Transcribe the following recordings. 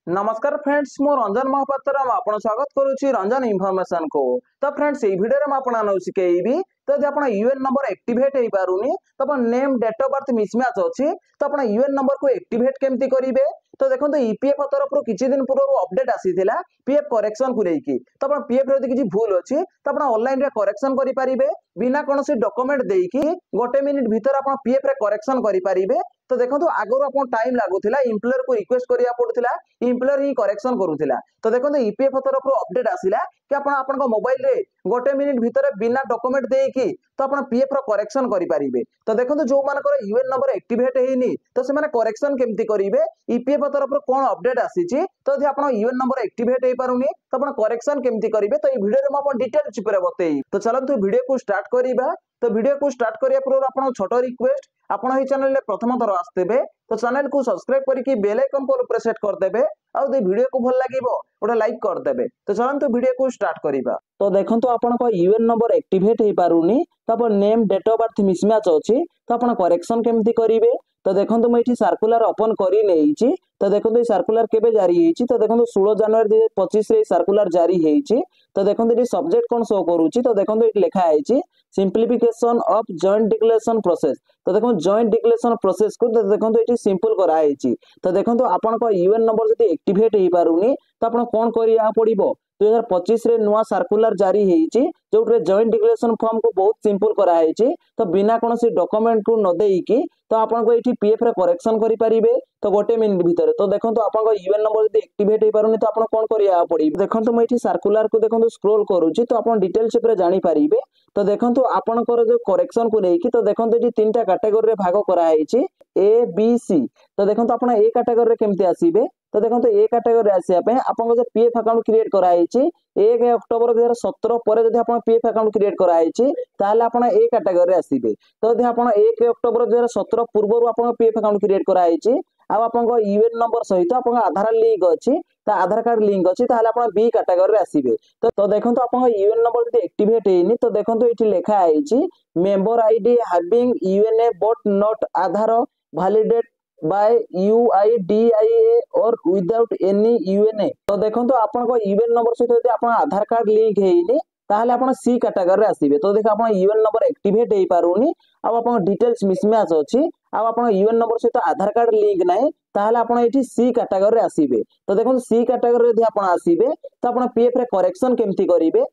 नमस्कार फ्रेंड्स मो रंजन महापात्र आपन स्वागत करुच्ची रंजन इनफॉरमेशन को। तो फ्रेंड्स ये वीडियो में आपन शिखेबी तो यदि आप यूएन नंबर एक्टिवेट हो पारुनी तो अपन name date of birth mismatch अच्छी तो अपन यूएन नंबर को एक्टिवेट केमती करेंगे। तो देखो ईपीएफ तरफ किसी दिन पूर्व अपडेट आसीथिला पीएफ करेक्शन को लेकिन तो अपन पीएफ रे किसी भूल अच्छी तो अपन ऑनलाइन रे करेक्शन करि पारिबे बिना कोनोसी डॉक्यूमेंट देकी गोटे मिनिट भीतर अपन पीएफ रे करेक्शन करि पारिबे। तो देखो आगु अपन टाइम लागुला इम्प्लॉयर को रिक्वेस्ट करिया पड़ुथिला इम्प्लॉयर ही करेक्शन करूथिला। तो देखो ईपीएफ तरफ अपडेट आसिला कि अपन मोबाइल रे गोटे मिनिट भीतर बिना डॉक्यूमेंट देकी तो अपन पीएफ रो करेक्शन करि पारिबे। तो देखो जो मानकर यूएन नंबर एक्टिवेट हेनी तो से माने करेक्शन केमती करिवे ईपीएफ तरफ कोन अपडेट आसीची। तो यदि अपन यूएन नंबर एक्टिवेट हे पारुनी तो अपन करेक्शन केमती करिवे तो ई वीडियो रे म अपन डिटेल चिपरे बतेई। तो चलंतु वीडियो को स्टार्ट करिबा। तो वीडियो को स्टार्ट करिया पूर्व अपन छोटो रिक्वेस्ट आपण ही चैनल रे प्रथम थर आस्तेबे तो चैनल को सब्सक्राइब करके बेल आइकन को प्रेस कर देबे और दे वीडियो को भल लागिवो ओटा लाइक कर देबे। तो चलंतु वीडियो को स्टार्ट करिबा। तो देखंतु आपण को यूएन नंबर एक्टिवेट हे पारुनी तो अपन name date of birth mismatch अछि तो आपण करेक्शन केमती करिवे। तो देखंतु मैं इठी सर्कुलर ओपन करी नेइची। तो देखंतु सर्कुलर केबे जारी हेइची तो देखंतु 16 जनवरी 2025 रे सर्कुलर जारी हेइची। तो देखंतु इठी सब्जेक्ट कोन शो करूची तो देखंतु इठी लिखा हेइची simplification of joint declaration process. तो देखो जॉइंट डिक्लेरेशन प्रोसेस को देखो ये सिंपल कराई। तो देखो आपन को यूएन नंबर जब एक्टिवेट हो पारुनी तो आप कौन करिया पड़िबो 2025 रे नुआ सर्कुलर जारी हेइची जो जॉइंट डिक्लेरेशन फॉर्म को बहुत सिंपल कराई। तो बिना कौन डॉक्यूमेंट को न देकी तो आपन को ये पीएफ रे करेक्शन करि पारिबे तो गोटे मिनिट भीतर। तो देखो आपन यूएन नंबर जब एक्टिवेट हो पारुनी तो आपन कौन करिया पड़िबो देखो मैं ये सर्कुलर को देखो स्क्रॉल करूची तो आपन डिटेल से जानि पारिबे। तो देखो आपनकर जो करेक्शन को लेकी तो देखो ये तीनटा कैटेगरी रे भाग कराई ए बी सी। तो देखो आप ए कैटेगरी रे केमती आसीबे तो देखो ए कैटेगरी आसिया पे आपन जो पीएफ अकाउंट क्रिएट कराई 1 अक्टोबर 2017 पर जदि आपन पीएफ अकाउंट क्रिएट कराई ताले आपन ए कैटेगरी रे आसीबे। तो जदि आपन 1 अक्टोबर 2017 पूर्व आपन पीएफ अकाउंट क्रिएट कराई आ आपन यूएन नंबर सहित आपन आधार लिंक अछि ता आधार कार्ड लिंक अछि ताले आपन बी कैटेगरी रे आसीबे। तो देखंतु आपन यूएन नंबर जदि एक्टिवेट हेनी तो देखंतु एठी लिखा आइछि member ID having UAN but not Aadhaar validate by UIDAI और विदाउट एनी यूएनए। तो देखंतु आपन को यूएन नंबर सहित जदि आपन आधार कार्ड लिंक हेइनी ताहले आपन सी कैटेगरी रे आसीबे। तो देखो आपन यूएन नंबर एक्टिवेट हे पारुनी आ आपन डिटेल्स मिसमैच अछि आ आपन यूएन नंबर सहित आधार कार्ड लिंक नै ताहले आपन एठी सी कैटेगरी रे आसीबे। तो देखो सी कैटेगरी रे यदि आपन आसीबे तो आपन पीएफ रे करेक्शन केमती करिवे।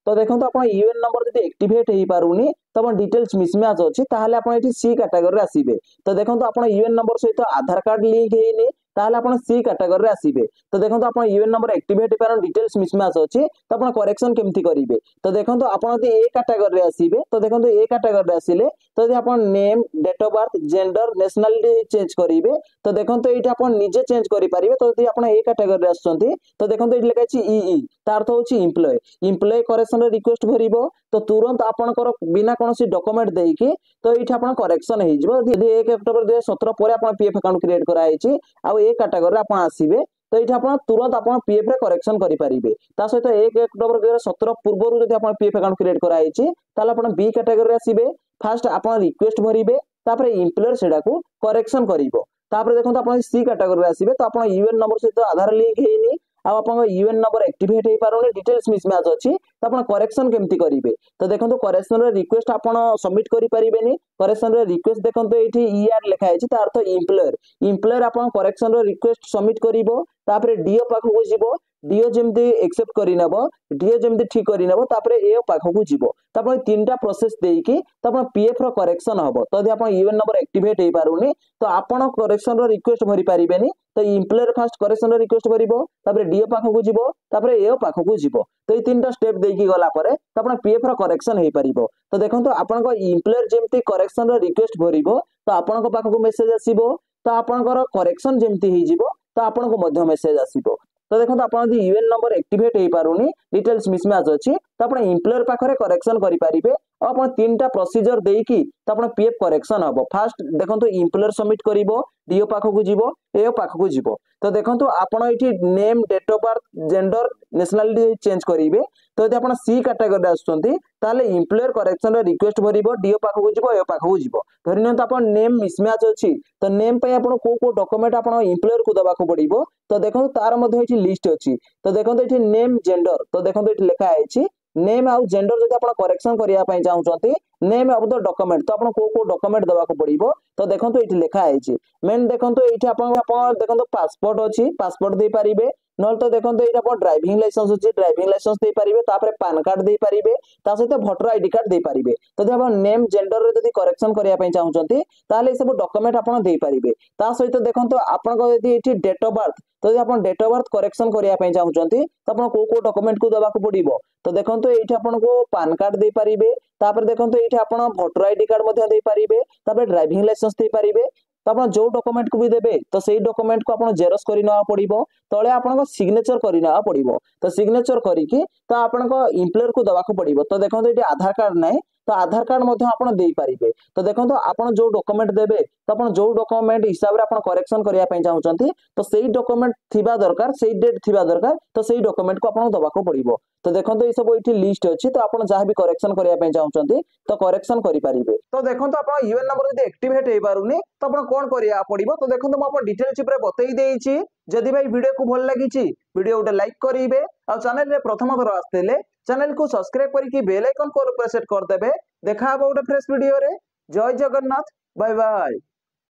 तो देखो आपन यूएन नंबर जदि एक्टिवेट हे पारुनी तो आपन डिटेल्स मिसमैच अछि ताहले आपन एठी सी कैटेगरी रे आसीबे। तो देखो आपन यूएन नंबर सहित आधार कार्ड लिंक हेइनी ताहले आपन सी कैटेगरी रे आसीबे। तो देखो आपन यूएन नंबर एक्टिवेट हे पारन डिटेल्स मिसमैच अछि तो आपन करेक्शन केमती करिवे। तो देखो आपन जदि ए कैटेगरी रे आसीबे तो देखो ए कैटेगरी रे आसीले तो जदि आपन name date of birth gender nationality change करिवे तो देखो एठी आपन निजे चेंज करि पारिबे। तो जदि आपन ए कैटेगरी रे आछंती तो देखो एठी लिखा अछि ईई तार अर्थ होछि एम्प्लॉय एम्प्लॉय करेक्शन रे रिक्वेस्ट भरिबो तो तुरंत आपनकर बिना कोनोसी डॉक्यूमेंट देकी तो एठी आपन करेक्शन हे जिवो। यदि 1 अक्टोबर 2017 पर आपन पीएफ अकाउंट क्रिएट कराइछि आ ए कैटेगरी आपन आसीबे तो ये आप तुरंत आप पीएफ रे करेक्शन करि पारिबे। ता सहित 1 अक्टोबर 2017 पूर्व जदि आप पीएफ अकाउंट क्रिएट कराइछि ताले आप बी कैटेगरी रे आसीबे फास्ट आप रिक्वेस्ट भरिबे तापर एम्प्लॉयर सेडा को करेक्शन करिवो। तापर देखो आप सी कैटेगरी रे आसीबे तो आप यूएन नंबर सहित आधार लिंक हेइनी आ आपन यूएन नंबर एक्टिवेट हे पारोनी डिटेल्स मिसमैच अछि तो आपन करेक्शन केमती करिवे। तो देखंतु करेक्शन रे रिक्वेस्ट आपन सबमिट करि परिबेनी करेक्शन रे रिक्वेस्ट देखंतु एठी ईआर लिखा अछि ता अर्थ एम्प्लॉयर आपन करेक्शन रे रिक्वेस्ट सबमिट करिवो तापर डीओ पाखु जिवो डीओ जेमती एक्सेप्ट करि नबो डीओ जेमती ठीक करि नबो तापर ए पाखु जिवो तापर तीनटा प्रोसेस देकी तो आपन पीएफ रो करेक्शन हबो। तो यदि आपन यूएन नंबर एक्टिवेट हे पारुनी तो आपन करेक्शन रो रिक्वेस्ट भरि परिबेनी तो एम्प्लॉयर फास्ट करेक्शन रो रिक्वेस्ट भरिबो तापर डीओ पाखु जिवो तापर ए पाखु जिवो। तो ये तीनटा स्टेप देकी गला परे तो आपन पीएफ रो करेक्शन हे परिबो। तो देखंतु आपन को एम्प्लॉयर जेमती करेक्शन रो रिक्वेस्ट भरिबो तो आपन को पाखु मेसेज आसीबो तो आपन को करेक्शन जेमती हे जिवो तो आपन को मध्य मेसेज आसीबो। तो देखो आप यूएन नंबर एक्टिवेट हो पारुनी डिटेल्स मिसमैच अच्छी तो आप एम्प्लॉयर पाखरे करेक्शन करि पारिबे और आप तीनटा प्रोसीजर देकी तो आप पीएफ करेक्शन हबो। फास्ट देखो एम्प्लॉयर सबमिट करिवो डीओ पाखकु जिवो एओ पाखकु जिवो। तो देखो आपन एठी name date of birth gender nationality change करिवे तो यदि आपण सी कैटेगरी आसुचंती ताले एम्प्लॉयर करेक्शन रिक्वेस्ट भरिबो डीओ पाखो जिवो ए पाखो जिवो धरि नियंत आपण नेम मिसमैच अछि तो नेम पे आपण को डॉक्यूमेंट आपण एम्प्लॉयर को दबाको पड़िबो तो देखो तार मध्ये एठी लिस्ट अछि तो देखो एठी नेम जेंडर तो देखो एठी लिखा आइछि नेम आउ जेंडर जदि आपण करेक्शन करिया पई चाहउचंती नेम ऑफ द डॉक्यूमेंट तो आपण को डॉक्यूमेंट दबाको पड़िबो तो देखंतु एठी लिखा आइछि मेन देखंतु एठी आपण देखंतु पासपोर्ट अछि पासपोर्ट दे पारिबे नल तो देखंतु एटा आपण ड्राइविंग लाइसेंस अछि ड्राइविंग लाइसेंस दे पारिबे तापर पैन कार्ड दे पारिबे ता सहित वोटर आईडी कार्ड दे पारिबे तो जब नेम जेंडर रे जदि करेक्शन करिया पई चाहउचंती ताले सब डॉक्यूमेंट आपण दे पारिबे ता सहित देखंतु आपण को यदि एठी डेट ऑफ बर्थ तो यदि आपण डेट ऑफ बर्थ करेक्शन करिया पई चाहउचंती तो आपण को डॉक्यूमेंट को दबाको पड़िबो तो देखंतु एठी आपण को पैन कार्ड दे पारिबे तापर देखंतु एठी आपण वोटर आईडी कार्ड मध्ये दे पारिबे तापर ड्राइविंग लाइसेंस दे पारिबे तो आपण जो डॉक्यूमेंट को भी देबे तो सेही डॉक्यूमेंट को आपण जेरॉक्स करि नवा पड़िबो तळे आपण को सिग्नेचर करि नवा पड़िबो तो सिग्नेचर करिकि तो आपण को एम्प्लॉयर को दबाको पड़िबो तो देखंतु एठी आधार कार्ड नै तो आधार कार्ड मध्ये आपण देई पारिबे तो देखंतु आपण जो डॉक्यूमेंट देबे तो आपण जो डॉक्यूमेंट हिसाब रे आपण करेक्शन करिया पई चाहउचंती तो सेही डॉक्यूमेंट थिबा दरकार सेही डेट थिबा दरकार तो सेही डॉक्यूमेंट को आपण दबाको पड़िबो तो देखंतु ए सब एठी लिस्ट अछि तो आपण जहां भी करेक्शन करिया पई चाहउचंती तो करेक्शन करि पारिबे तो देखंतु आपण यूएन नंबर जदि एक्टिवेट हे पारुनी तो आपण कोन करिया पड़िबो तो देखंतु म आपण डिटेल चिप रे बतई देइछि जदि भाई वीडियो को भल लागिछि वीडियो उटे लाइक करिवे आ चैनल रे प्रथम थर आस्तेले चैनल को सब्सक्राइब करके बेल आइकन को प्रेस कर देबे देखा हबो उटे फ्रेश वीडियो रे जय जगन्नाथ बाय बाय।